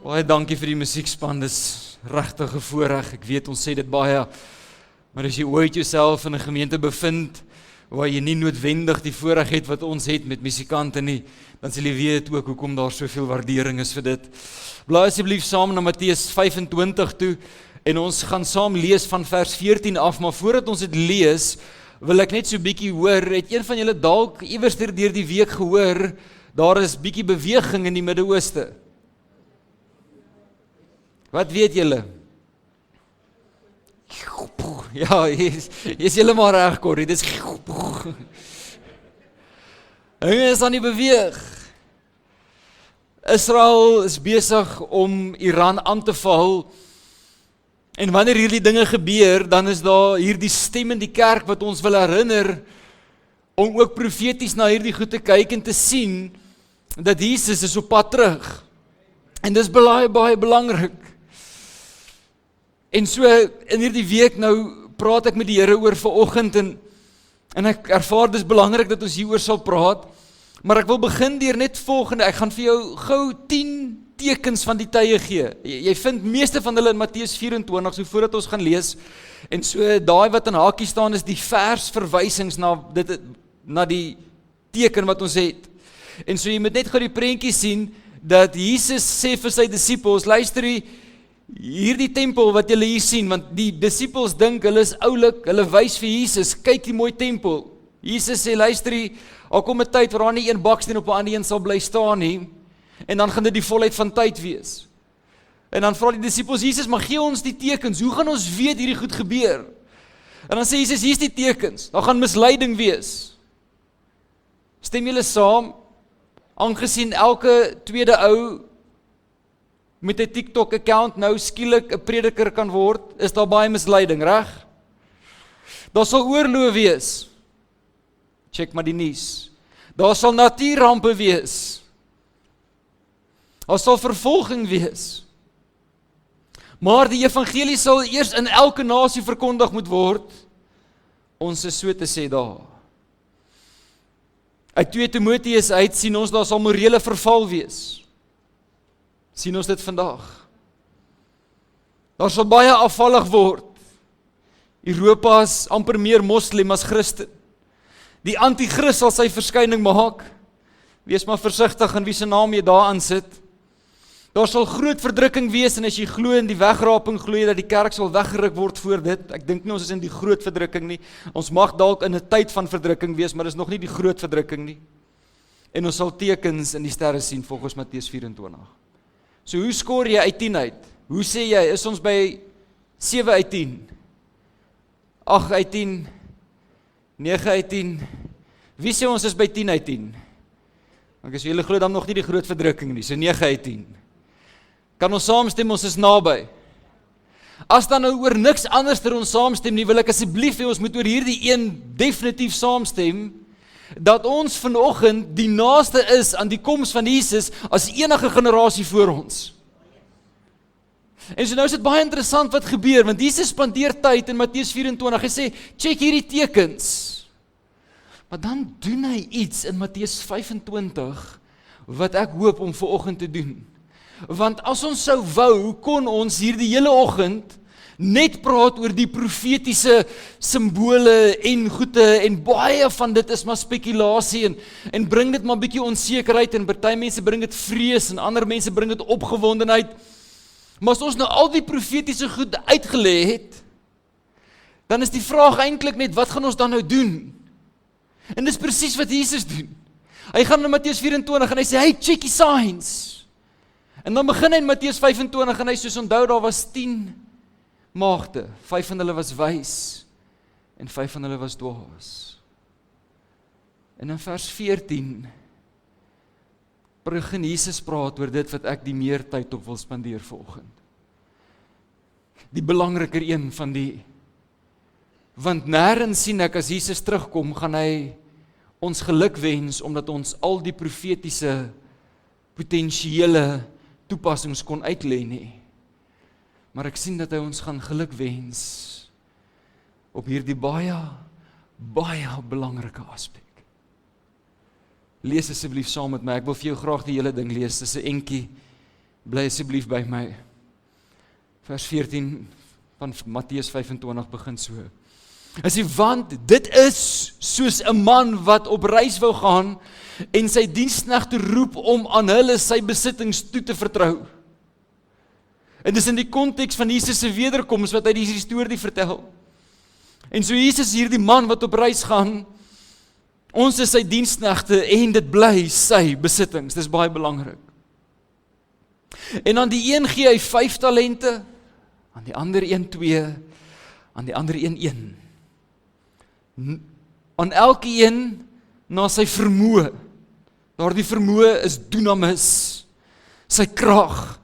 Baie dankie vir die musiekspan, dis regtig 'n voorreg. Ek weet ons sê dit baie, maar as jy ooit jouself in 'n gemeente bevind waar jy nie noodwendig die voorreg het wat ons het met musikante nie, dan sal jy weet ook hoekom daar soveel waardering is vir dit. Blaai asseblief saam na Matteus 25 toe en ons gaan saam lees van vers 14 af, maar voordat ons dit lees, wil ek net so bietjie hoor, het een van julle dalk iewers deur die week gehoor, daar is bietjie beweging in die Midde-Ooste. Wat weet julle? Ja, jy's heeltemal reg, Corrie, dis Dinge is aan die beweeg. Israel is besig om Iran aan te val, en wanneer hierdie dinge gebeur, dan is daar hierdie stem in die kerk wat ons wil herinner, om ook profeties na hierdie goed te kyk en te sien, dat Jesus is op pad terug. En dis baie belangrik. En so, in hierdie week nou, praat ek met die Here oor vanoggend, en ek ervaar dis belangrik dat ons hieroor sal praat, maar ek wil begin deur net volgende, ek gaan vir jou gou 10 tekens van die tye gee. Jy vind meeste van hulle in Matteus 24, so voordat ons gaan lees, en so daai wat in hakie staan is die vers verwysings na die teken wat ons het. En so jy moet net gou die prentjie sien, dat Jesus sê vir sy disippels, luister hierdie tempel wat julle hier sien, want die disippels dink, hulle is oulik, hulle wys vir Jesus, kyk die mooi tempel. Jesus sê, luister al kom 'n tyd waar daar nie een baksteen op 'n ander een sal bly staan nie, en dan gaan dit die volheid van tyd wees. En dan vra die disippels, Jesus, maar gee ons die tekens, hoe gaan ons weet hierdie goed gebeur? En dan sê Jesus, hier's die tekens, daar gaan misleiding wees. Stem julle saam, aangesien elke tweede ou met 'n TikTok-account nou skielik 'n prediker kan word, is daar baie misleiding, reg? Daar sal oorloë wees. Check maar die nuus. Daar sal natuurrampe wees. Daar sal vervolging wees. Maar die evangelie sal eers in elke nasie verkondig moet word. Ons is so te sê daar. Uit 2 Timoteus uit sien ons daar sal morele verval wees. Sien ons dit vandag. Daar sal baie afvallig word. Europa is amper meer moslim as Christen. Die anti-Christ sal sy verskyning maak. Wees maar versigtig in wie se naam jy daar aan sit. Daar sal groot verdrukking wees, en as jy glo in die wegraping, glo jy dat die kerk sal weggeruk word voor dit. Ek dink nie ons is in die groot verdrukking nie. Ons mag dalk in 'n tyd van verdrukking wees, maar dis nog nie die groot verdrukking nie. En ons sal tekens in die sterre sien volgens Matteus 24. So hoe skoor jy uit 10 uit? Hoe sê jy, is ons by 7 uit 10? 8 uit 10? 9 uit 10? Wie sê ons is by 10 uit 10? Want as julle glo dan nog nie die groot verdrukking nie, so 9 uit 10. Kan ons saamstem, ons is naby. As dan nou oor niks anders ter ons saamstem nie, wil ek asseblief hê ons moet oor hierdie een definitief saamstem, dat ons vanoggend die naaste is aan die koms van Jesus as enige generasie voor ons. En so nou is dit baie interessant wat gebeur, want Jesus spandeer tyd in Matteus 24, hy sê, check hierdie tekens. Maar dan doen hy iets in Matteus 25, wat ek hoop om vanoggend te doen. Want as ons sou wou, kon ons hierdie hele oggend net praat oor die profetiese simbole en goede, en baie van dit is maar spekulasie, en bring dit maar bietjie onsekerheid, en party mense bring dit vrees, en ander mense bring dit opgewondenheid. Maar as ons nou al die profetiese goed uitgelê het, dan is die vraag eintlik net, wat gaan ons dan nou doen? En dis presies wat Jesus doen. Hy gaan in Matteus 24 en hy sê, hey, check die signs. En dan begin hy in Matteus 25 en hy soos onthou, daar was 10 maagde, 5 van hulle was wys, en 5 van hulle was dwaas. En in vers 14, begin Jesus praat oor dit wat ek die meer tyd op wil spandeer vanoggend. Die belangriker een van die, want nêrens sien ek as Jesus terugkom, gaan hy ons geluk wens, omdat ons al die profetiese potensiële toepassings kon uitlê nie. Maar ek sien dat hy ons gaan geluk wens op hierdie baie belangrike aspek. Lees asseblief saam met my, ek wil vir jou graag die hele ding lees, dis 'n entjie, Bly asseblief by my. Vers 14 van Matteus 25 begin so. Hy sê, want dit is soos 'n man wat op reis wou gaan en sy diensknegte roep om aan hulle sy besittings toe te vertrou. En dis in die konteks van Jesus se wederkoms wat hy die storie vertel. En so Jesus hier die man wat op reis gaan, ons is sy diensknegte en dit bly sy besittings, dis baie belangrik. En aan die een gee hy 5 talente, aan die ander 1 2, aan die ander 1 1. Aan elke een na sy vermoë. Daardie vermoë is dunamis, sy krag,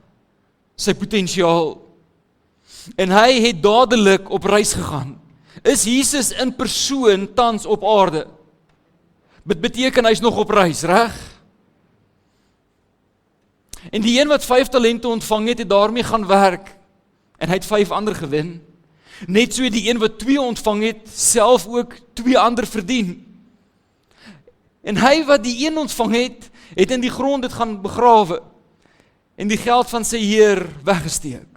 sy potensiaal. En hy het dadelik op reis gegaan. Is Jesus in persoon tans op aarde? Dit beteken hy's nog op reis, reg? En die een wat 5 talente ontvang het daarmee gaan werk, en hy het 5 ander gewen. Net so die een wat 2 ontvang het, self ook 2 ander verdien. En hy wat die een ontvang het, het in die grond dit gaan begrawe, en die geld van sy heer weggesteek.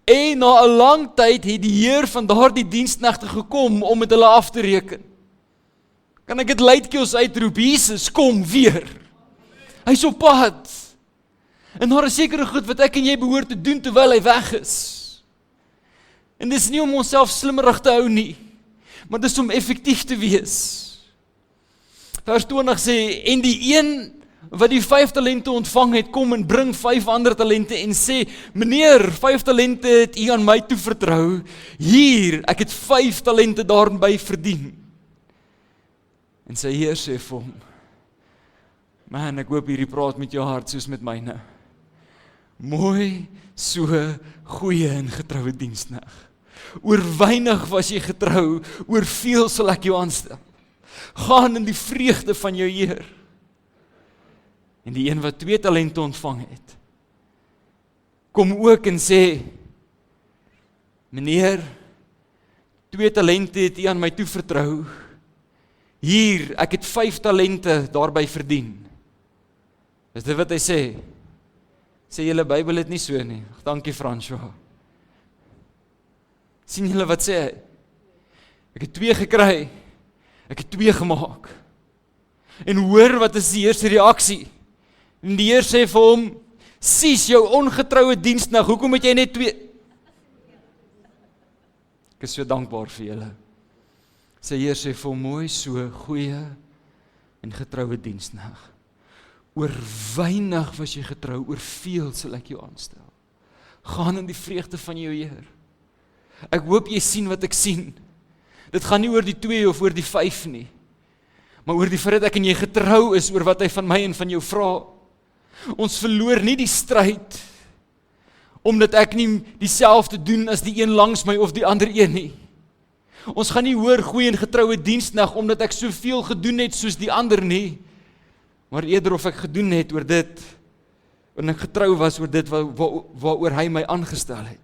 En na 'n lang tyd het die heer van daardie diensknegte gekom om met hulle af te reken. Kan ek dit luidkeels uitroep, Jesus, kom weer. Hy's op pad. En daar is sekere goed wat ek en jy behoort te doen terwyl hy weg is. En dis nie om onsself slimmerig te hou nie, maar dis om effektief te wees. Vers 20 sê, en die een wat die 5 talente ontvang het, kom en bring 5 ander talente en sê, meneer, 5 talente het u aan my toevertrou, hier, ek het 5 talente daarby verdien. En sy heer sê vir hom, man, ek hoop hierdie praat met jou hart soos met myne. Mooi, so goeie en getroue diensknegt. Oor weinig was jy getrou, oor veel sal ek jou aanstel. Gaan in die vreugde van jou Heer. En die een wat 2 talente ontvang het, kom ook en sê, meneer, 2 talente het u aan my toevertrou, hier, ek het 5 talente daarby verdien. Is dit wat hy sê? Sê julle Bybel het nie so nie. Dankie François. Sien julle wat sê hy? Ek het 2 gekry, ek het 2 gemaak. En hoor wat is die Heer se reaksie? En die Heer sê vir hom, sies jou ongetroue diensknegt, hoekom het jy net 2? Ek is so dankbaar vir julle. Sy Heer sê vir hom, mooi so, goeie en getroue diensknegt. Oor weinig was jy getrou, oor veel sal ek jou aanstel. Gaan in die vreugde van jou Heer. Ek hoop jy sien wat ek sien. Dit gaan nie oor die 2 of oor die 5 nie, maar oor die feit dat ek en jy getrou is oor wat hy van my en van jou vra. Ons verloor nie die stryd, omdat ek nie dieselfde doen as die een langs my of die ander een nie. Ons gaan nie hoor goeie en getroue diensknegt, omdat ek soveel gedoen het soos die ander nie, maar eerder of ek gedoen het oor dit, en ek getrou was oor dit waaroor hy my aangestel het.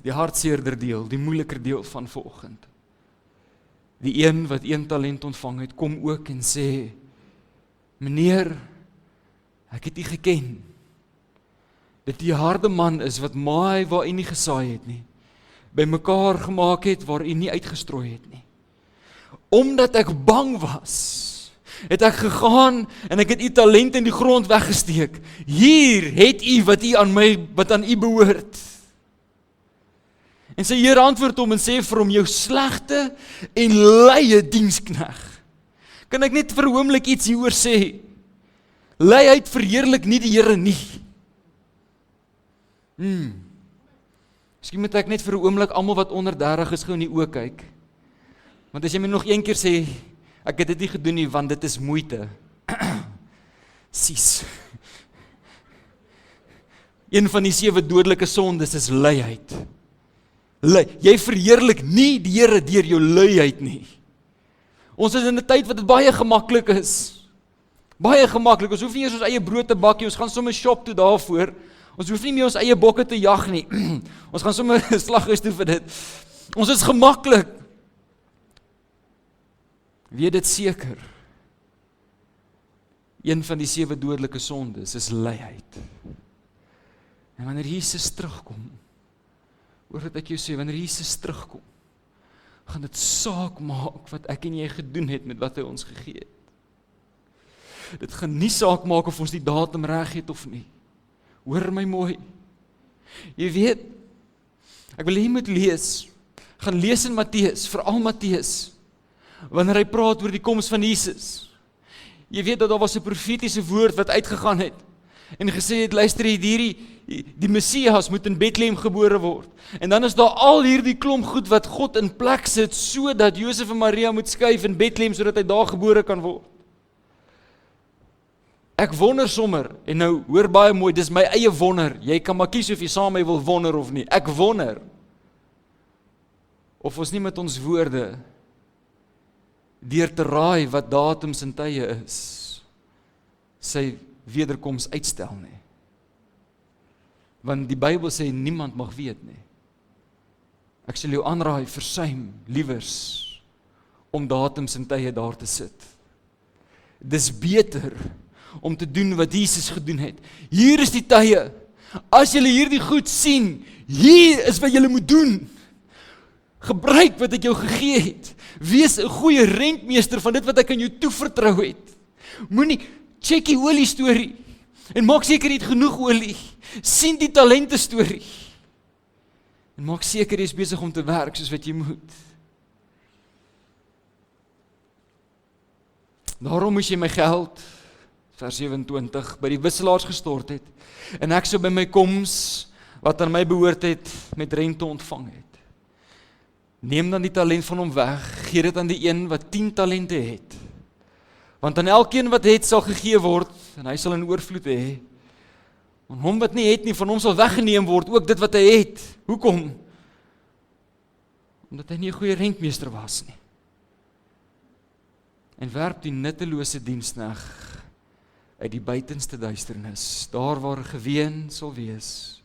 Die hartseerder deel, die moeiliker deel van vanoggend. Die een wat 1 talent ontvang het, kom ook en sê, meneer, ek het u geken, dat die harde man is wat maai waar u nie gesaai het nie, by mekaar gemaak het waar u nie uitgestrooi het nie. Omdat ek bang was, het ek gegaan en ek het u talent in die grond weggesteek. Hier het u wat u aan my, wat aan u behoort. En sy Heer antwoord hom en sê vir hom, jou slegte en leie diensknegt. Kan ek net vir 'n oomblik iets hieroor sê? Leiheid verheerlik nie die Here nie. Miskien moet ek net vir 'n oomblik almal wat onder 30 is gou in die oë kyk. Want as jy my nog een keer sê, ek het dit nie gedoen nie, want dit is moeite. Sies. Een van die 7 dodelike sondes is luiheid. Jy verheerlik nie die Here deur jou luiheid nie. Ons is in 'n tyd wat dit baie gemaklik is. Baie gemaklik. Ons hoef nie eers ons eie brood te bak nie. Ons gaan sommer shop toe daarvoor. Ons hoef nie meer ons eie bokke te jag nie. Ons gaan sommer slaghuis toe vir dit. Ons is gemaklik. Weet dit seker. Een van die 7 dodelike sondes is luiheid. En wanneer Jesus terugkom, hoor wat ek jou sê, wanneer Jesus terugkom, gaan dit saak maak wat ek en jy gedoen het met wat hy ons gegee het. Dit gaan nie saak maak of ons die datum reg het of nie. Hoor my mooi. Jy weet, ek wil jy moet lees, gaan lees in Matteus, veral Matteus, wanneer hy praat oor die koms van Jesus. Jy weet dat daar was 'n profetiese woord wat uitgegaan het, en gesê het, luister die Messias moet in Bethlehem gebore word. En dan is daar al hierdie klomp goed wat God in plek sit, sodat Josef en Maria moet skuif in Bethlehem, sodat hy daar gebore kan word. Ek wonder sommer, en nou hoor baie mooi, dis my eie wonder, jy kan maar kies of jy saam met my wil wonder of nie, ek wonder, of ons nie met ons woorde, deur te raai wat datums en tye is, sy wederkoms uitstel nie. Want die Bybel sê, niemand mag weet nie. Ek sal jou aanraai, versuim, liewers, om datums en tye daar te sit. Dis beter, om te doen wat Jesus gedoen het. Hier is die tye, as julle hierdie goed sien, hier is wat julle moet doen. Gebruik wat ek jou gegee het. Wees 'n goeie rentmeester van dit wat ek aan jou toevertrou het. Moenie check die olie storie en maak seker jy het genoeg olie. Sien die talente storie. En maak seker jy is besig om te werk soos wat jy moet. Daarom moes jy my geld, vers 27, by die wisselaars gestort het, en ek sou by my koms, wat aan my behoort het, met rente ontvang het. Neem dan die talent van hom weg, gee dit aan die een wat 10 talente het. Want aan elkeen wat het, sal gegee word, en hy sal in oorvloed hê. En hom wat nie het nie, van hom sal weggeneem word, ook dit wat hy het. Hoekom? Omdat hy nie 'n goeie rentmeester was nie. En werp die nuttelose diensneg uit die buitenste duisternis, daar waar geween sal wees,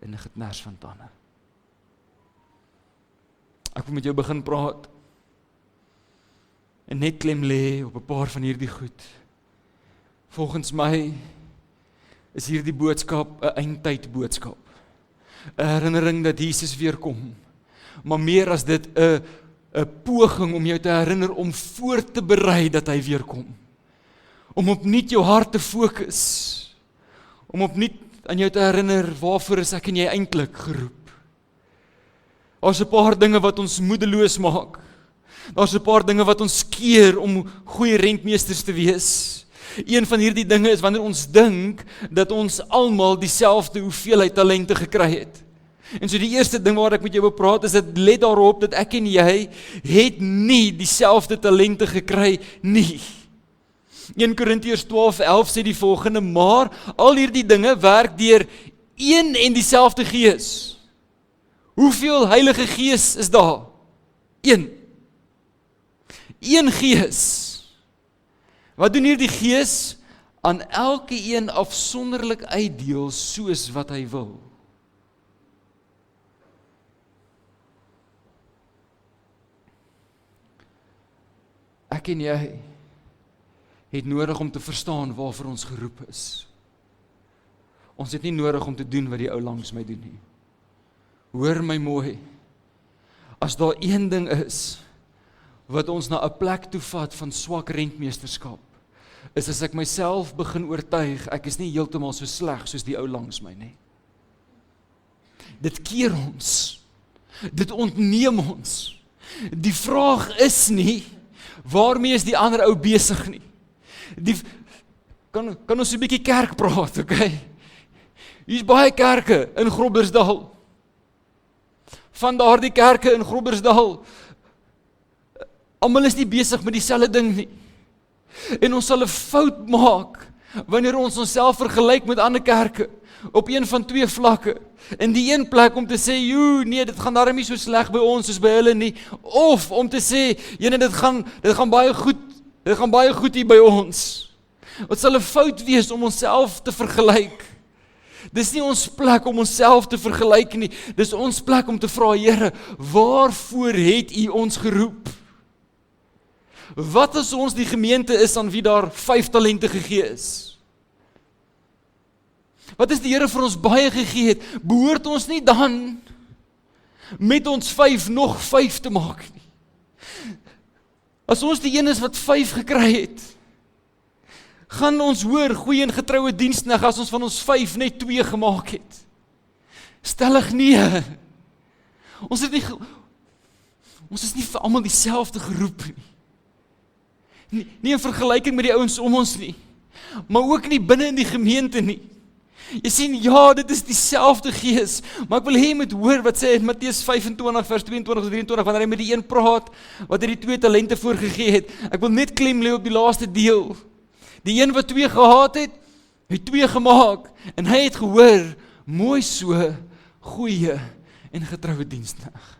en 'n geknars van tande. Ek wil met jou begin praat, en net klem lê op 'n paar van hierdie goed. Volgens my is hierdie boodskap 'n eindtyd boodskap. 'n Herinnering dat Jesus weer kom. Maar meer as dit 'n poging om jou te herinner om voor te berei dat hy weer kom. Om opnuut jou hart te fokus. Om opnuut aan jou te herinner, waarvoor is ek en jy eintlik geroep? Daar's 'n paar dinge wat ons moedeloos maak. Daar's 'n paar dinge wat ons keer om goeie rentmeesters te wees. Een van hierdie dinge is wanneer ons dink dat ons almal dieselfde hoeveelheid talente gekry het. En so die eerste ding waar ek met jou wil praat is dat let daarop dat ek en jy het nie dieselfde talente gekry nie. 1 Korintiërs 12:11 sê die volgende, maar al hierdie dinge werk deur een en dieselfde Gees. Hoeveel Heilige Gees is daar? Een Gees. Wat doen hierdie Gees? Aan elke een afsonderlik uitdeel soos wat hy wil. Ek en jy het nodig om te verstaan waarvoor ons geroep is. Ons het nie nodig om te doen wat die ou langs my doen nie. Hoor my mooi, as daar een ding is, wat ons na 'n plek toe vat van swak rentmeesterskap, is as ek myself begin oortuig, ek is nie heeltemal so sleg soos die ou langs my nie. Dit keer ons, dit ontneem ons. Die vraag is nie, waarmee is die ander ou besig nie? Kan ons 'n bietjie kerk praat, okay? Hier's baie kerke in Groblersdal. Van daardie kerke in Groblersdal, almal is nie besig met dieselfde ding nie. En ons sal 'n fout maak wanneer ons onsself vergelyk met ander kerke op een van twee vlakke. In die een plek om te sê, nee, dit gaan darem nie so sleg by ons soos by hulle nie, of om te sê, dit gaan baie goed hier by ons. Dit sal 'n fout wees om onsself te vergelyk. Dis nie ons plek om onsself te vergelyk nie, dis ons plek om te vra, Here, waarvoor het U ons geroep? Wat as ons die gemeente is aan wie daar 5 talente gegee is? Wat is die Here vir ons baie gegee het? Behoort ons nie dan met ons 5 nog 5 te maak nie? As ons die een is wat 5 gekry het, gaan ons hoor, goeie en getroue diensknegt, as ons van ons 5 net 2 gemaak het. Stellig nee. Ons is nie vir almal dieselfde geroep nie. Nie in vergelyking met die ouens om ons nie, maar ook nie binne in die gemeente nie. Jy sien, ja, dit is dieselfde gees, maar ek wil hê jy moet hoor wat sê in Matteus 25 vers 22 tot 23, wanneer hy met die een praat, wat hy die 2 talente voorgegee het. Ek wil net klem lê op die laaste deel. Die een wat 2 gehad het, het 2 gemaak, en hy het gehoor, mooi so, goeie en getroue diensknegt.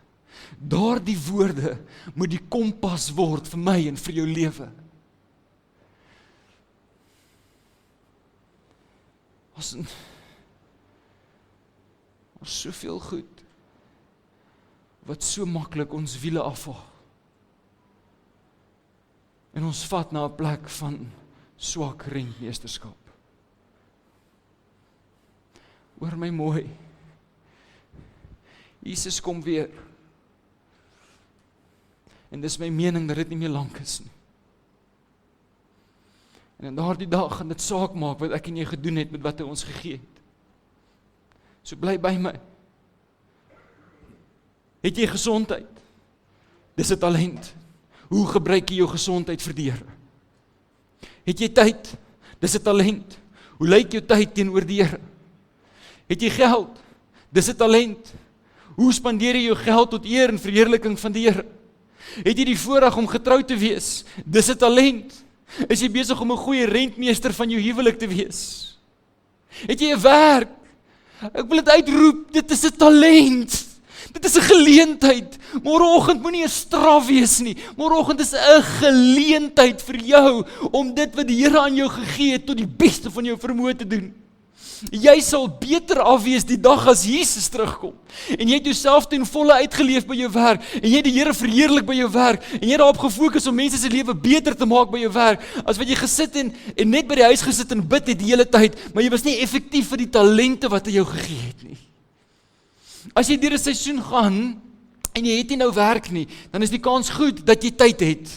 Daardie woorde moet die kompas word vir my en vir jou lewe. Ons soveel goed wat so maklik ons wiele afval. En ons vat na 'n plek van swak rentmeesterskap. Hoor my mooi. Jesus kom weer. En dis my mening dat dit nie meer lank is nie. En in daardie dag gaan dit saak maak wat ek en jy gedoen het met wat hy ons gegee het. So bly by my. Het jy gesondheid? Dis 'n talent. Hoe gebruik jy jou gesondheid vir die Here? Het jy tyd? Dis 'n talent. Hoe lyk jou tyd teenoor die Here? Het jy geld? Dis 'n talent. Hoe spandeer jy jou geld tot eer en verheerliking van die Here? Het jy die voorreg om getroud te wees? Dis 'n talent. Is jy besig om 'n goeie rentmeester van jou huwelik te wees? Het jy 'n werk? Ek wil dit uitroep, dit is 'n talent. Dit is 'n geleentheid. Môreoggend moenie 'n straf wees nie. Môreoggend is 'n geleentheid vir jou om dit wat die Here aan jou gegee het tot die beste van jou vermoë te doen. Jy sal beter afwees die dag as Jesus terugkom. En jy het jouself ten volle uitgeleef by jou werk. En jy het die Here verheerlik by jou werk. En jy het daarop gefokus om mense se lewe beter te maak by jou werk. As wat jy gesit en net by die huis gesit en bid het die hele tyd. Maar jy was nie effektief vir die talente wat hy jou gegee het nie. As jy deur 'n seisoen gaan en jy het nie nou werk nie, dan is die kans goed dat jy tyd het.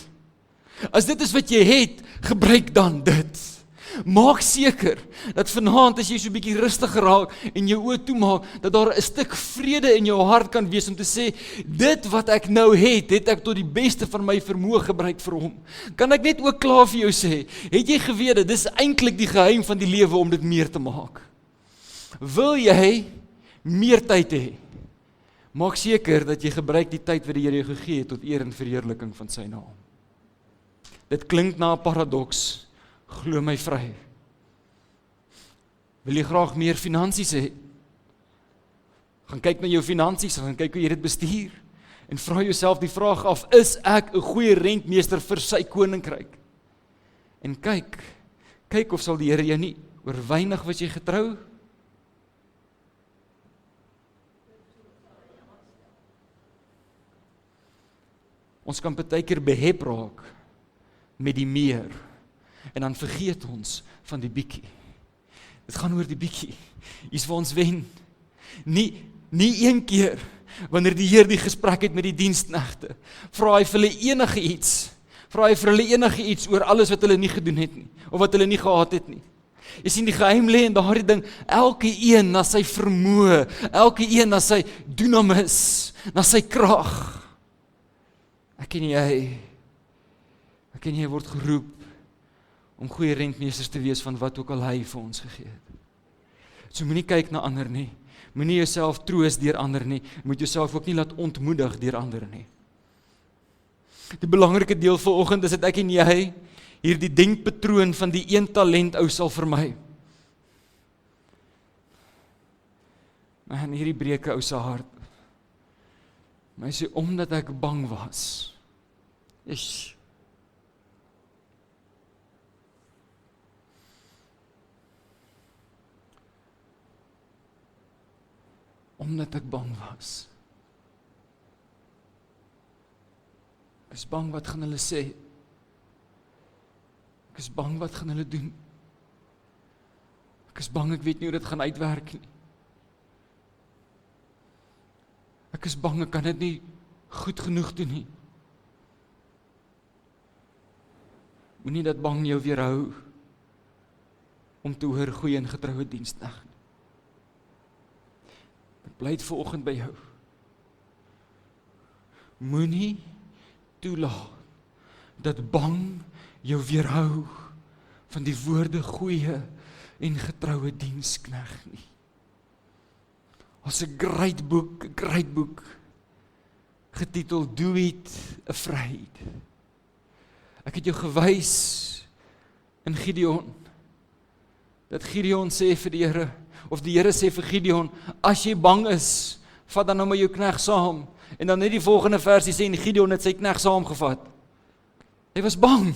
As dit is wat jy het, gebruik dan dit. Maak seker dat vanaand as jy so 'n bietjie rustiger raak en jou oë toemaak, dat daar 'n stuk vrede in jou hart kan wees om te sê, dit wat ek nou het ek tot die beste van my vermoë gebruik vir hom. Kan ek net ook klaar vir jou sê, het jy geweet, dis eintlik die geheim van die lewe om dit meer te maak. Wil jy meer tyd hê? Maak seker dat jy gebruik die tyd wat die Here jou gegee het tot eer en verheerliking van sy naam. Dit klink na 'n paradoks. Glo my vry. Wil jy graag meer finansies hê? Gaan kyk na jou finansies, gaan kyk hoe jy dit bestuur. En vra jouself die vraag af, is ek 'n goeie rentmeester vir sy koninkryk? En kyk of sal die Here jou nie oor weinig was jy getrou? Ons kan baie keer behep raak met die meer. En dan vergeet ons van die bietjie. Dit gaan oor die bietjie. Hier's waar ons wen. Nie een keer, wanneer die Heer die gesprek het met die diensknegte, vra hy vir hulle enige iets oor alles wat hulle nie gedoen het nie, of wat hulle nie gehad het nie. Jy sien, die geheim lê in daardie ding, elke een na sy vermoë, elke een na sy dunamis, na sy krag. Ek en jy word geroep om goeie rentmeesters te wees van wat ook al hy vir ons gegee het. So moenie kyk na ander nie, moenie jouself troos deur ander nie, moet jouself ook nie laat ontmoedig deur ander nie. Die belangrike deel vanoggend is dat ek en jy hierdie denkpatroon van die een talent ou sal vermy. Man, hierdie breek ou se hart. Maar hy sê, omdat ek bang was, omdat ek bang was. Ek is bang wat gaan hulle sê. Ek is bang wat gaan hulle doen. Ek is bang, ek weet nie hoe dit gaan uitwerk nie. Ek is bang, ek kan dit nie goed genoeg doen nie. Moenie dat bang jou weerhou om te hoor goeie en getroue diensknegt. Ek pleit vanoggend by jou. Moenie toelaat dat bang jou weerhou van die woorde goeie en getroue diensknegt nie. As 'n great book, getiteld Do It Afraid. Ek het jou gewys in Gideon, dat Gideon sê vir die Here, of die Here sê vir Gideon, as jy bang is, vat dan nou maar jou knegt saam, en dan net die volgende versie sê, en Gideon het sy knegt saamgevat. Hy was bang.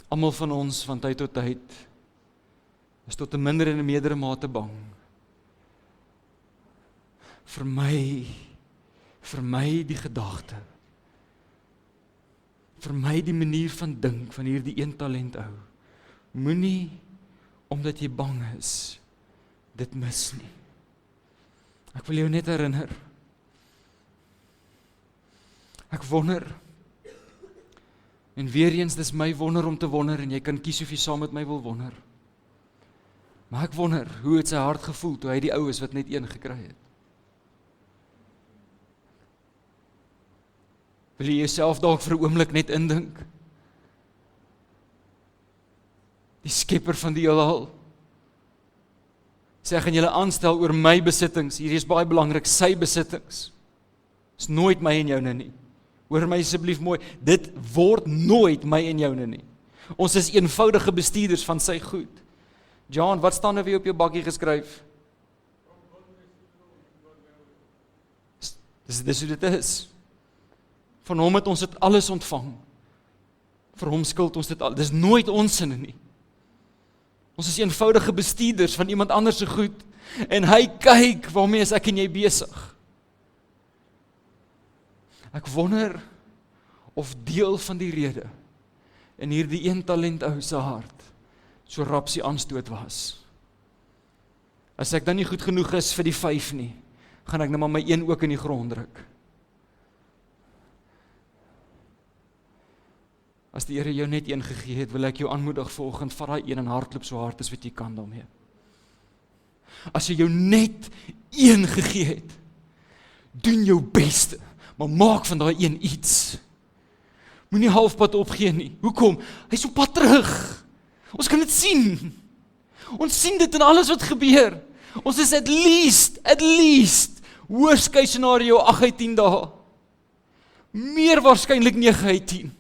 Almal van ons van tyd tot tyd is tot 'n minder en 'n meerdere mate bang. Vir my die gedagte, vir my die manier van dink van hierdie een talent ou. Moenie omdat jy bang is dit mis nie. Ek wil jou net herinner. Ek wonder, en weer eens, dis my wonder om te wonder, en jy kan kies of jy saam met my wil wonder. Maar ek wonder, hoe het sy hart gevoel, toe hy die ou is wat net een gekry het? Wil jy jouself dalk vir 'n oomblik net indink? Die skepper van die heelal, sê, gaan julle aanstel oor my besittings, hier is baie belangrik, sy besittings, is nooit my en joune nie. Hoor my asseblief mooi, dit word nooit my en joune nie. Ons is eenvoudige bestuurders van sy goed. John, wat staan er weer op jou bakkie geskryf? Dis hoe dit is. Van hom het ons dit alles ontvang. Vir hom skuld ons dit al. Dis nooit ons sinne nie. Ons is eenvoudige bestuurders van iemand anders se goed, en hy kyk, waarmee is ek en jy besig? Ek wonder of deel van die rede in hierdie een talent ou se hart so rapsie aanstoot was. As ek dan nie goed genoeg is vir die 5 nie, gaan ek nou maar my 1 ook in die grond druk. As die Here jou net 1 gegee het, wil ek jou aanmoedig vanoggend, vat daai 1 en hardloop so hard as wat jy kan daarmee. As jy jou net 1 gegee het, doen jou beste, maar maak van daai 1 iets. Moenie halfpad opgee nie. Hoekom? Hy is op pad terug. Ons kan dit sien. Ons sien dit in alles wat gebeur. Ons is at least, worst case scenario 8 uit 10 dae. Meer waarskynlik 9 uit 10.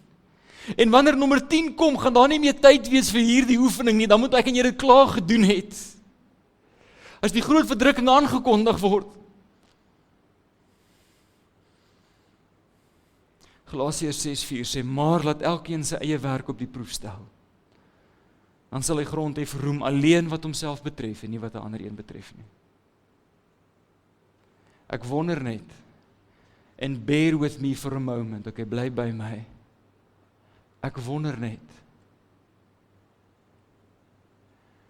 En wanneer nommer 10 kom, gaan daar nie meer tyd wees vir hierdie oefening nie, dan moet ek en jy dit klaar gedoen het. As die groot verdrukking aangekondig word. Galasiërs 6:4 sê, maar laat elkeen sy eie werk op die proef stel. Dan sal hy grond hê vir roem alleen wat homself betref en nie wat 'n ander een betref nie. Ek wonder net, and bear with me for a moment, okay, bly by my. Ek wonder net.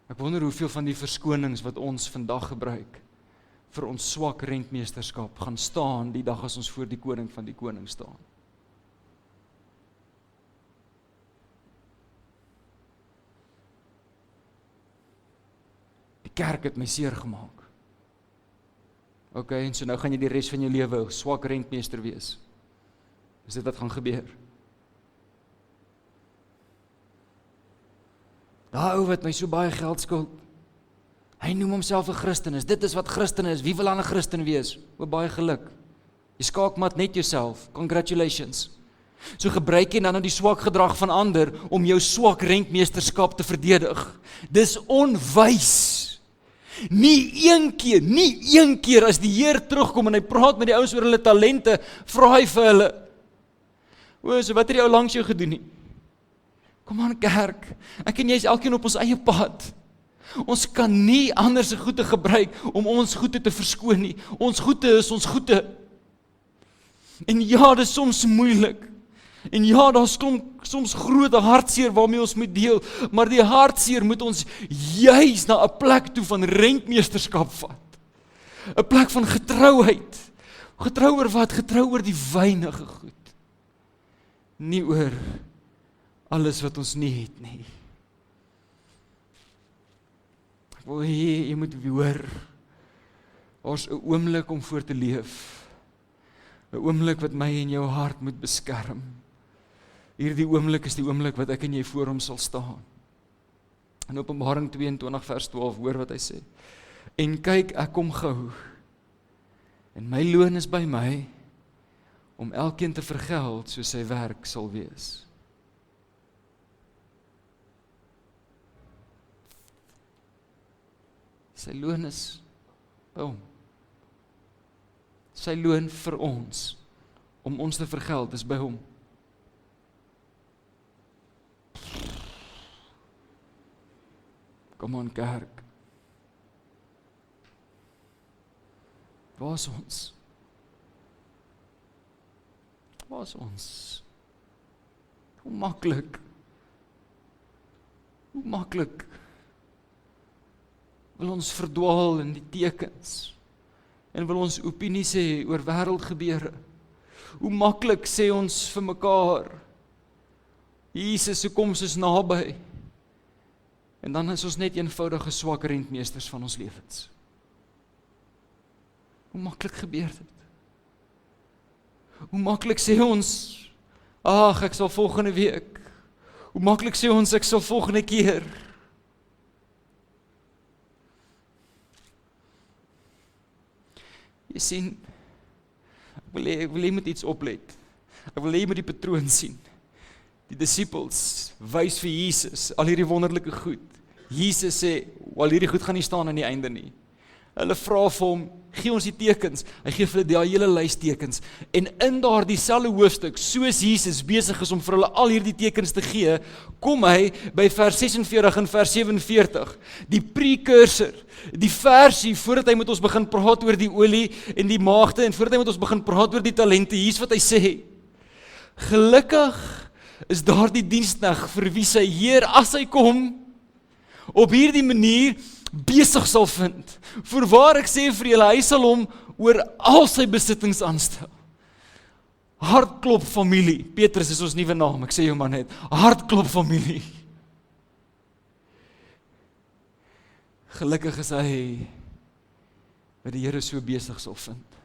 Ek wonder hoeveel van die verskonings wat ons vandag gebruik vir ons swak rentmeesterskap gaan staan die dag as ons voor die koning van die koning staan. Die kerk het my seer gemaak. Okay, en so nou gaan jy die res van jou lewe swak rentmeester wees. Is dit wat gaan gebeur? Daai ou wat my so baie geld skuld, hy noem homself 'n Christen is, dit is wat Christen is, wie wil aan 'n Christen wees? O, baie geluk. Jy skaakmat net jouself, congratulations. So gebruik jy dan die swak gedrag van ander om jou swak rentmeesterskap te verdedig. Dis onwys. Nie een keer as die Heer terugkom en hy praat met die ouens oor hulle talente, vra hy vir hulle, o, so wat het die ou langs jou gedoen nie? Kom aan kerk, ek en jy is elkeen op ons eie pad. Ons kan nie ander se goede gebruik om ons goede te verskoon nie. Ons goede is ons goede. En ja, dit is soms moeilik. En ja, daar is soms groot hartseer waarmee ons moet deel, maar die hartseer moet ons juis na 'n plek toe van rentmeesterskap vat. 'n Plek van getrouheid. Getrou oor wat? Getrou oor die weinige goed. Nie oor alles wat ons nie het nie. Ek wil hê jy moet hoor, daar's 'n oomblik om voor te leef. 'n Oomblik wat my en jou hart moet beskerm. Hierdie oomblik is die oomblik wat ek en jy voor hom sal staan. In Openbaring 22 vers 12 hoor wat hy sê. En kyk, ek kom gou. En my loon is by my om elkeen te vergeld soos sy werk sal wees. Sy loon is by hom. Sy loon vir ons om ons te vergeld is by hom. Kom aan kerk. Waar is ons? Waar is ons? Hoe maklik wil ons verdwaal in die tekens en wil ons opinie sê oor wêreldgebeure. Hoe maklik sê ons vir mekaar, Jesus se koms is naby. En dan is ons net eenvoudige swak rentmeesters van ons lewens. Hoe maklik gebeur dit? Hoe maklik sê ons, ag, ek sal volgende week. Hoe maklik sê ons, ek sal volgende keer. Jy sien, ek wil hê jy moet iets oplet. Ek wil hê jy moet die patroon sien. Die disippels wys vir Jesus al hierdie wonderlike goed. Jesus sê, al hierdie goed gaan nie staan aan die einde nie. Hulle vra vir hom, gee ons die tekens. Hy gee vir hulle die hele lys tekens. En in daardie selfde hoofstuk, soos Jesus besig is om vir hulle al hierdie tekens te gee, kom hy by vers 46 en vers 47. Die precursor, die versie voordat hy met ons begin praat oor die olie en die maagde en voordat hy met ons begin praat oor die talente. Hier's wat hy sê. Gelukkig is daardie diensknegt vir wie sy Heer as hy kom op hierdie manier besig sal vind. Voorwaar ek sê vir julle, hy sal hom oor al sy besittings aanstel. Hartklop familie. Petrus is ons nuwe naam, ek sê jou maar net. Hartklop familie. Gelukkig is hy wat die Here so besig sal vind.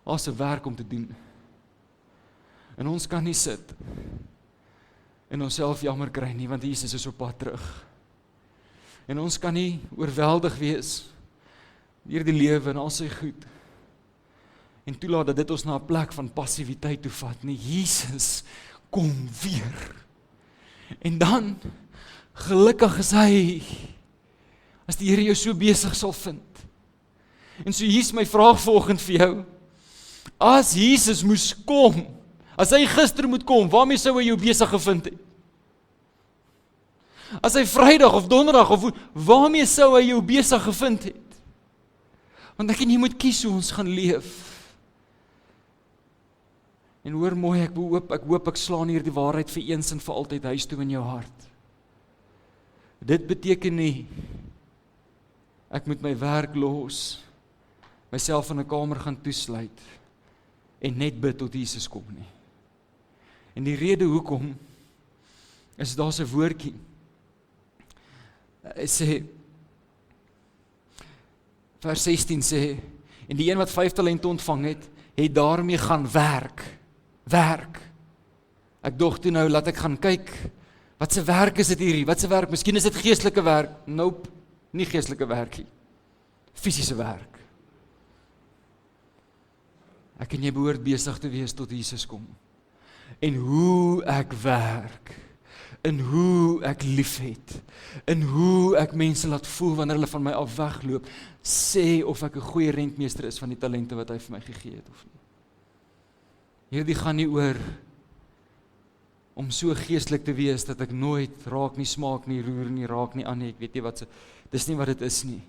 Daar's 'n werk om te doen. En ons kan nie sit en onsself jammer kry nie, want Jesus is op pad terug. En ons kan nie oorweldig wees deur die lewe en al sy goed en toelaat dat dit ons na 'n plek van passiwiteit toe vat nie. Jesus kom weer. En dan, gelukkig is hy, as die Here jou so besig sal vind. En so hier's my vraag vanoggend vir jou. As Jesus moes kom, as hy gister moet kom, waarmee sou hy jou besig gevind het? As hy Vrydag of Donderdag of waarmee sou hy jou besig gevind het? Want ek en jy moet kies hoe ons gaan leef. En hoor mooi, ek hoop ek slaan hier die waarheid vir eens en vir altyd huis toe in jou hart. Dit beteken nie ek moet my werk los, myself in 'n kamer gaan toesluit en net bid tot Jesus kom nie. En die rede hoekom is daar's 'n woordjie. Hy sê, vers 16 sê, en die een wat 5 talente ontvang het daarmee gaan werk. Ek dog toe nou, laat ek gaan kyk, wat se werk is dit hierdie, wat se werk, miskien is dit geestelike werk, nope, nie geestelike werkie, fisiese werk. Ek en jy behoort besig te wees tot Jesus kom. En hoe ek werk, en hoe ek liefhet, en hoe ek mense laat voel wanneer hulle van my af wegloop, sê of ek 'n goeie rentmeester is van die talente wat hy vir my gegee het of nie. Hierdie gaan nie oor om so geestelik te wees dat ek nooit raak nie, smaak nie, roer nie, raak nie aan nie, ek weet nie wat dis nie wat dit is nie.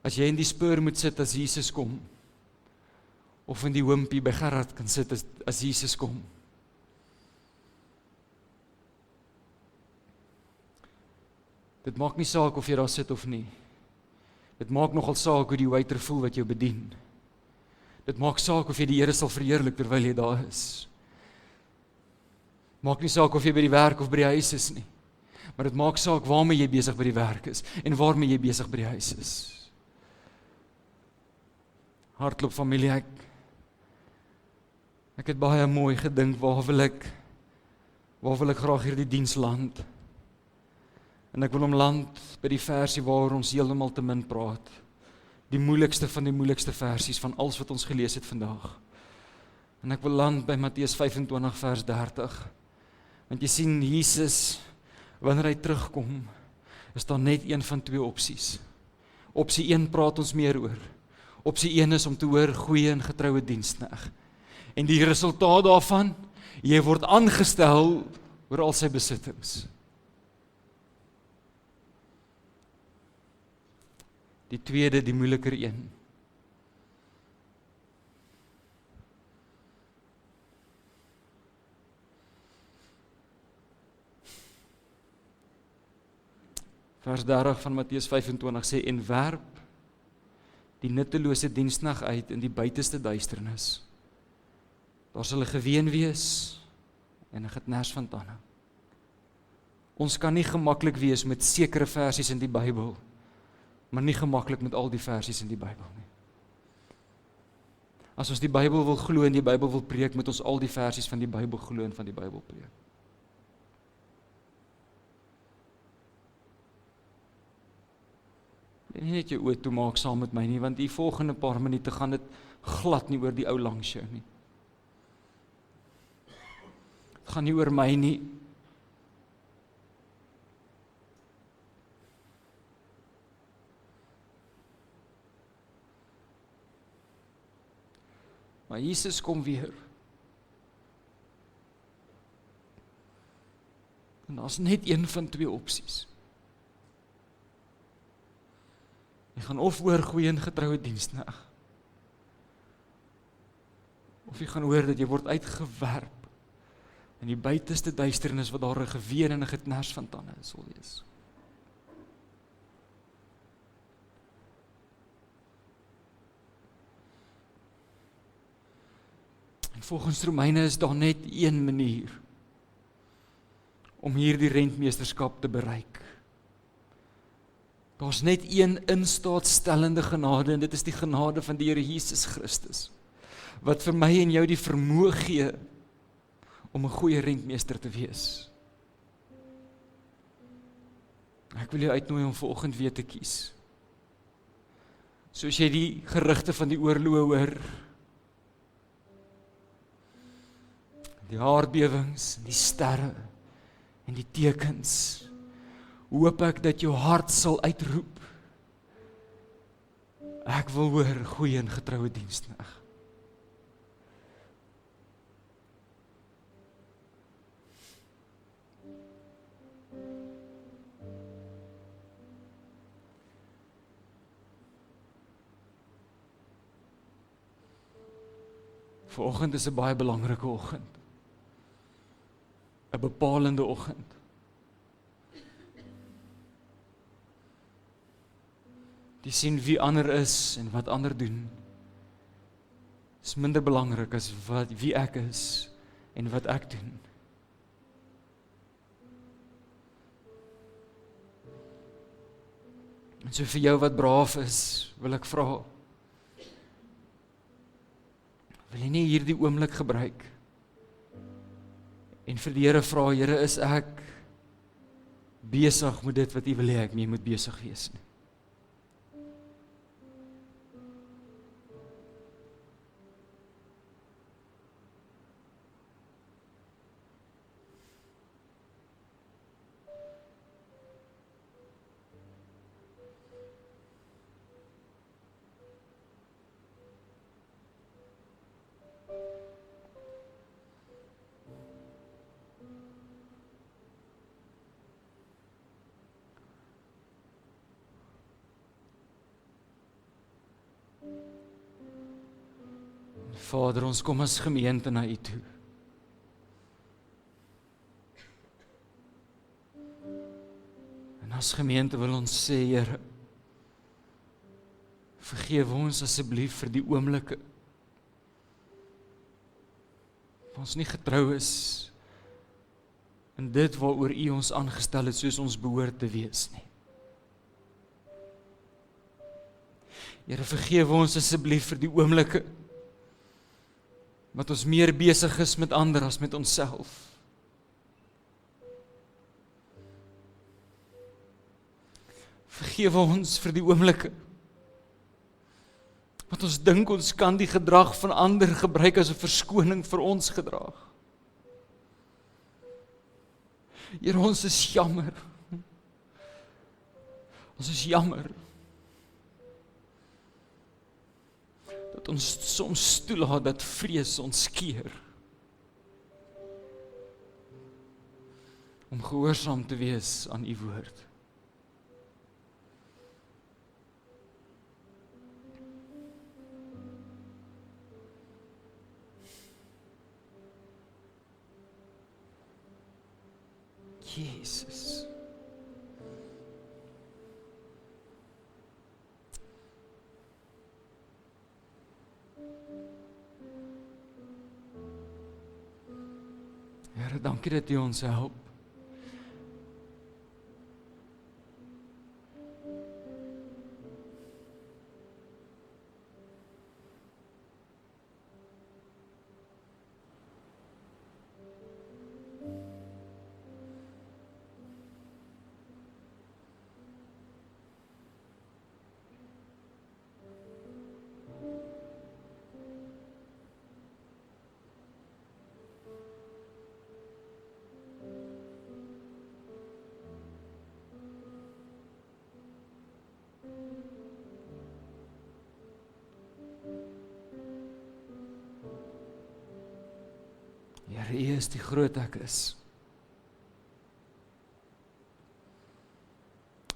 As jy in die spoor moet sit as Jesus kom, of in die hoompie by Gerard kan sit as Jesus kom. Dit maak nie saak of jy daar sit of nie. Dit maak nogal saak hoe die waiter voel wat jou bedien. Dit maak saak of jy die Here sal verheerlik terwyl jy daar is. Maak nie saak of jy by die werk of by die huis is nie. Maar dit maak saak waarmee jy besig by die werk is en waarmee jy besig by die huis is. Hartklop familie, ek het baie mooi gedink, waar wil ek graag hierdie diens land? En ek wil hom land by die versie waar ons heeltemal te min praat. Die moeilikste van die moeilikste versies van alles wat ons gelees het vandag. En ek wil land by Matteus 25 vers 30. Want jy sien, Jesus, wanneer hy terugkom, is daar net een van twee opsies. Opsie 1 praat ons meer oor. Opsie 1 is om te hoor goeie en getroue diensknegt. En die resultaat daarvan, jy word aangestel oor al sy besittings. Die tweede, die moeiliker een. Vers 30 van Matteus 25 sê, en werp die nuttelose diensknegt uit in die buiteste duisternis. Daar sal 'n geween wees en 'n geknars van tande. Ons kan nie gemaklik wees met sekere versies in die Bybel, maar nie gemaklik met al die versies in die Bybel nie. As ons die Bybel wil glo en die Bybel wil preek, moet ons al die versies van die Bybel glo en van die Bybel preek. En nie net jou oë toe maak saam met my nie, want die volgende paar minute gaan dit glad nie oor die ou lang show nie. Het gaan nie oor my nie. Maar Jesus kom weer. En daar's net een van twee opsies. Jy gaan of hoor goeie en getroue diensknegt, of jy gaan hoor dat jy word uitgewerp in die buiteste duisternis wat daar 'n geween en 'n geknars van tande sal wees. En volgens Romeine is daar net een manier om hierdie rentmeesterskap te bereik. Daar's net een instaatstellende genade, en dit is die genade van die Here Jesus Christus, wat vir my en jou die vermoë gee om 'n goeie rentmeester te wees. Ek wil jou uitnooi om vanoggend weer te kies. Soos jy die gerugte van die oorloë hoor, die aardbewings, die sterre en die tekens, hoop ek dat jou hart sal uitroep, ek wil hoor goeie en getroue diensknegt. Vanoggend is 'n baie belangrike oggend. 'n Bepalende oggend. Die sien wie ander is en wat ander doen, is minder belangrik as wie ek is en wat ek doen. En so vir jou wat braaf is, wil ek vra, wil jy nie hierdie oomblik gebruik en vir die Here vra, Here, is ek besig met dit wat U wil hê ek mee moet besig wees nie? Vader, ons kom as gemeente na U toe. En as gemeente wil ons sê, Here, vergewe ons asseblief vir die oomblikke waar ons nie getrou is in dit waaroor U ons aangestel het soos ons behoort te wees nie. Here, vergewe ons asseblief vir die oomblikke wat ons meer besig is met ander as met onsself. Vergewe ons vir die oomblikke wat ons dink ons kan die gedrag van ander gebruik as 'n verskoning vir ons gedrag. Here, ons is jammer. Ons is jammer dat ons soms toelaat dat vrees ons keer om gehoorsaam te wees aan U woord. Jesus. Here, dankie dat U ons help. Here, U is die groot ek is.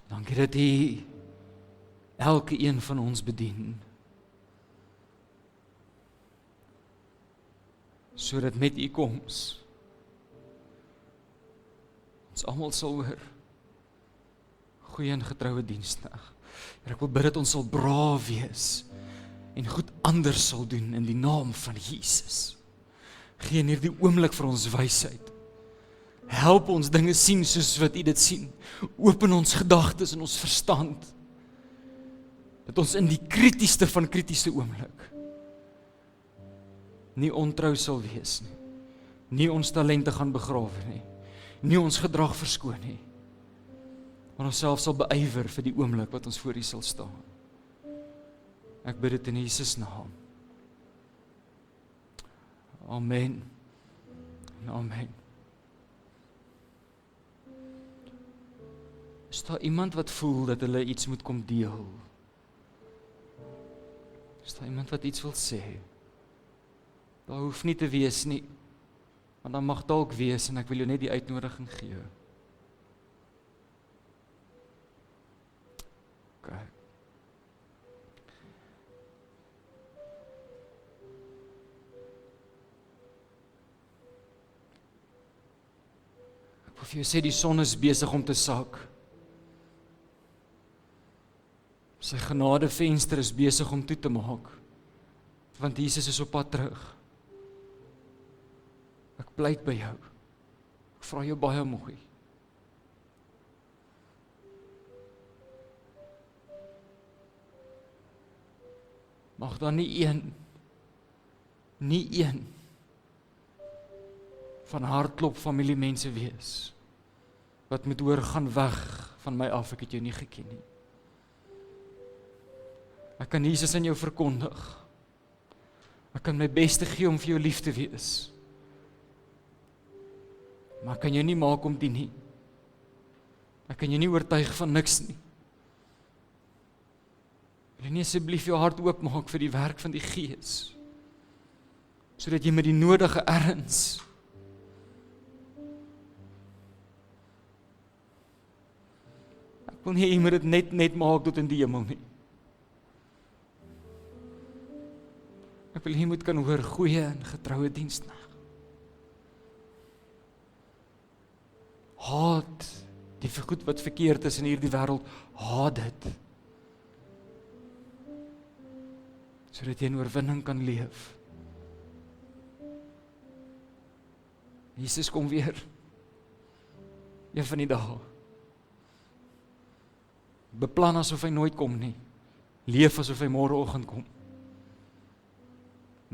Dankie dat U elke een van ons bedien, sodat met U koms ons almal sal hoor, goeie en getroue diensknegt. Here, ek wil bid dat ons sal braaf wees en goed anders sal doen in die naam van Jesus. Gee in hierdie oomblik vir ons wysheid. Help ons dinge sien soos wat U dit sien. Open ons gedagtes en ons verstand. Dat ons in die kritiesste van kritiese oomblik nie ontrou sal wees nie. Nie ons talente gaan begrawe nie. Nie ons gedrag verskoon nie. Maar ons self sal beywer vir die oomblik wat ons voor U sal staan. Ek bid dit in Jesus naam. Amen. Amen. Is daar iemand wat voel dat hulle iets moet kom deel? Is daar iemand wat iets wil sê? Daar hoef nie te wees nie, want dan mag dalk wees en ek wil jou net die uitnodiging gee. Okay. Of jy sê die son is besig om te sak. Sy genadevenster is besig om toe te maak. Want Jesus is op pad terug. Ek pleit by jou. Ek vra jou baie mooi. Mag daar nie een van hartklop familiemense wees, wat moet hoor, gaan weg van my af, ek het jou nie geken nie. Ek kan Jesus in jou verkondig. Ek kan my beste gee om vir jou lief te wees. Maar ek kan jou nie maak om dien nie. Ek kan jou nie oortuig van niks nie. Wil jy nie asseblief jou hart oopmaak vir die werk van die Gees, sodat jy met die nodige erns ek wil nie jy moet dit net maak tot in die hemel nie. Ek wil jy moet kan hoor, goeie en getroue diensknegt. Haat die goed wat verkeerd is in hierdie wêreld, haat dit. Sodat jy in oorwinning kan leef. Jesus kom weer. Een van die dae. Beplan asof hy nooit kom nie. Leef asof hy môreoggend kom.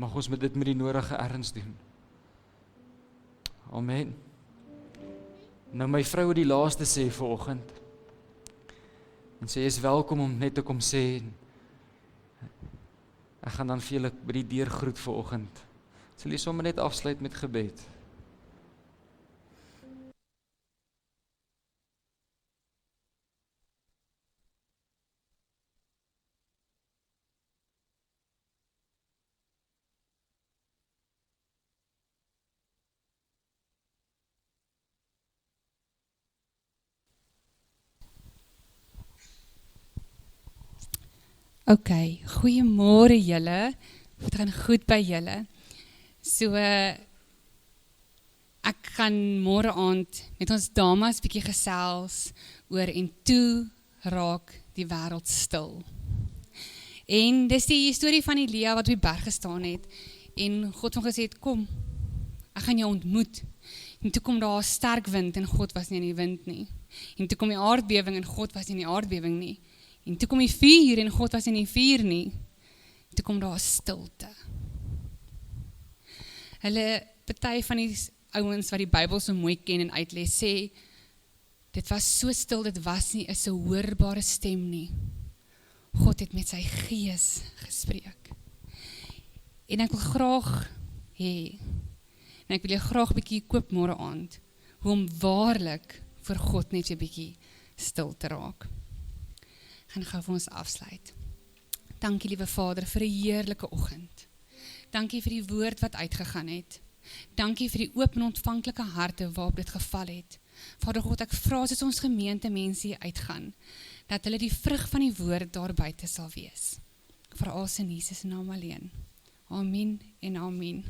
Mag ons met dit met die nodige erns doen. Amen. Nou my vrou het die laaste sê vanoggend. En sy is welkom om net te kom sê. Ek gaan dan vir julle by die deur groet vanoggend. Sal jy sommer net afsluit met gebed. OK, goeiemôre julle. Dit gaan goed by julle. So ek gaan môre aand met ons dames bietjie gesels oor en toe raak die wêreld stil. En dis die storie van Elia wat op die berg gestaan het en God het gesê kom, ek gaan jou ontmoet. En toe kom daar 'n sterk wind en God was nie in die wind nie. En toe kom die aardbewing en God was nie in die aardbewing nie. En toe kom die vuur en God was in die vuur nie. Toe kom daar 'n stilte. Hulle, party van die ouens wat die Bybel so mooi ken en uitlees, sê, dit was so stil, dit was nie 'n so hoorbare stem nie. God het met sy gees gespreek. En ek wil graag hê, en ek wil jou graag bietjie koop môre aand, hoe om waarlik vir God net so bietjie stil te raak. Gaan gou vir ons afsluit. Dankie liewe Vader vir 'n heerlike oggend. Dankie vir die woord wat uitgegaan het. Dankie vir die oop en ontvanklike harte waarop dit geval het. Vader God, ek vra as ons gemeente mense hier uitgaan, dat hulle die vrug van die woord daar buite sal wees. Vir alles in Jesus naam alleen. Amen en amen.